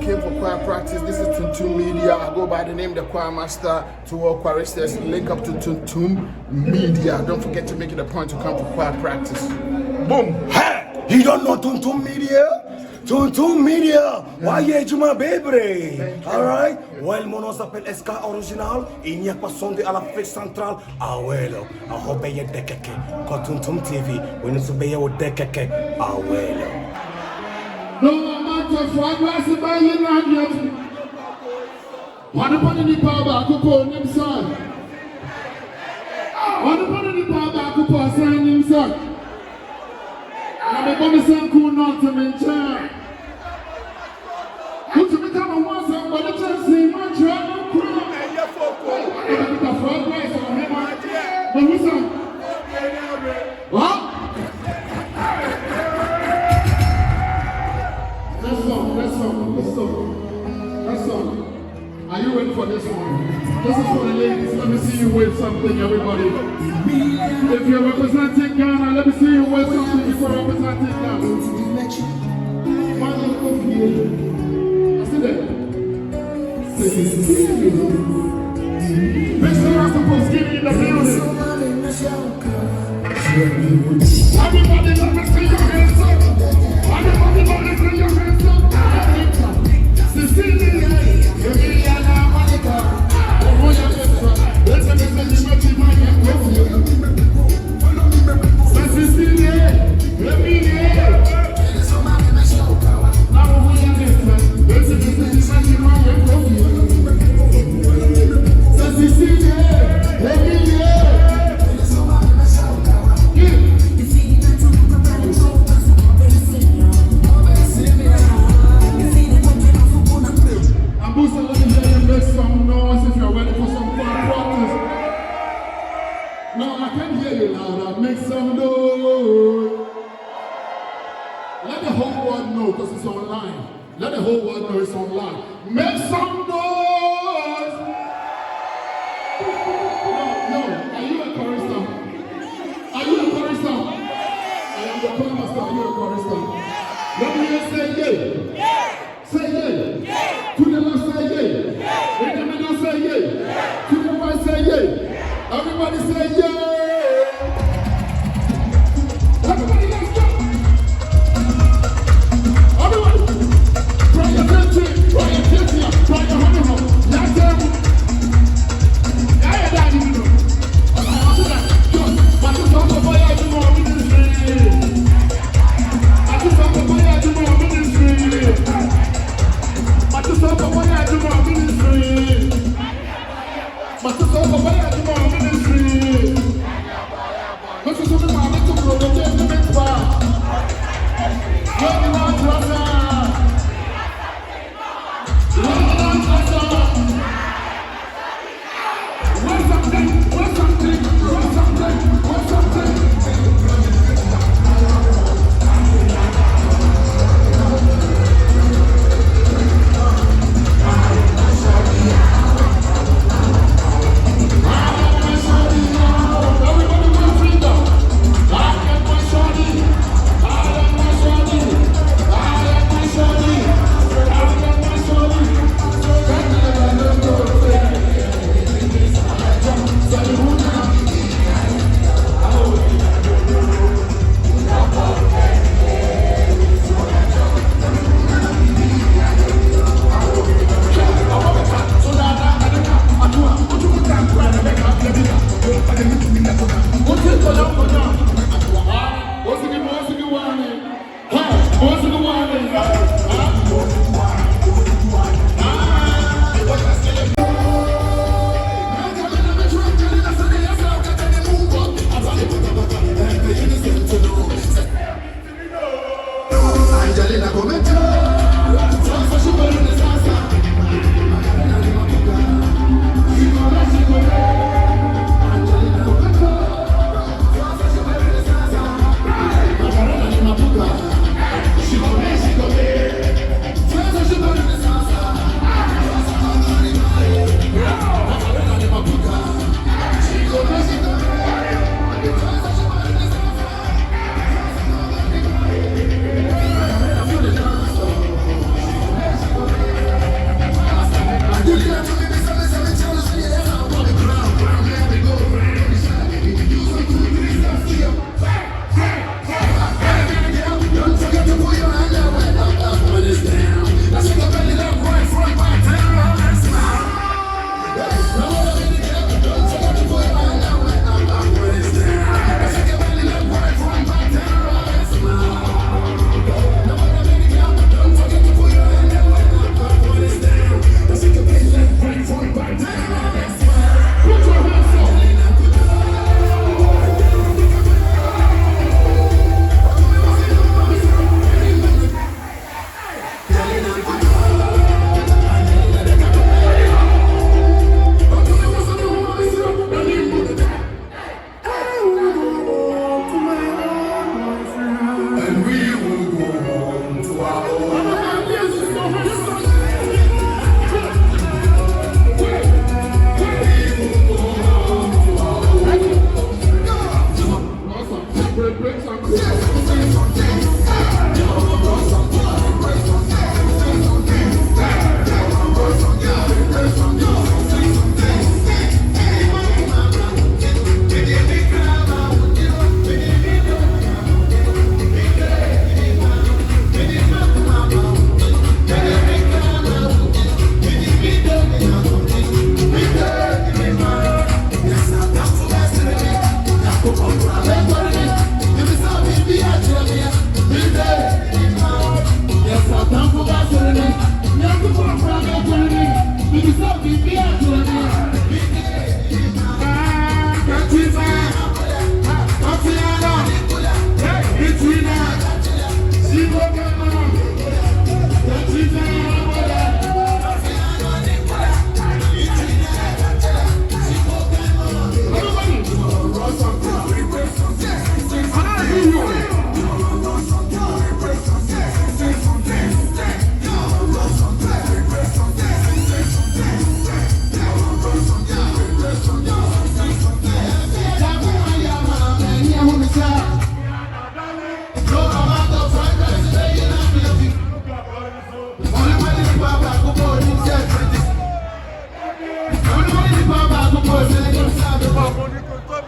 came for choir practice. This is Tuntum Media. I go by the name the Choir Master. To all choristers, link up to Tuntum Media. Don't forget to make it a point to come for choir practice. Boom! Hey! You don't know Tuntum Media? Tuntum Media! Why you my baby? Alright? Well, monosapel SK original, il n'y a pas son de à la fête centrale. Ah ouais, là. I hope you dekeke. Quand Tuntum TV, when you subeye o dekeke. Ah ouais, là. No amount of fragrance by you not yet. One upon the power, I could call him son. One upon the power, I could call him son. I'm going to send cool not to mention. Who to become a one son, but the chance in my child, crown. I'm the fragrance on him. But who's son? What? Let's song. Are you ready for this one? This is for the ladies. Let me see you wave something, everybody. If you're representing Ghana, let me see you wave something before representing Ghana. Man, come here. I see that. Make sure I'm supposed to give you the building. Everybody, let me see your hands up. Everybody, let me see your hands up. No, I can't hear you louder. Make some noise. Let the whole world know because it's online. Let the whole world know it's online. Make some noise. No. Are you a chorister? Are you a chorister? I am the choir master. Are you a chorister? Let me hear say yay. Yeah. Say yay. Yeah. To the left say yay. Yeah. In the middle say yay. Yeah. To the right say yay. Everybody say yeah! Everybody let's go! Everybody! Try your attention! Try your attention! Try your honeymoon! Yes, sir! Yeah, daddy, you know. I just want to buy out the more ministry. I just want to buy out the more ministry. Abone con toi,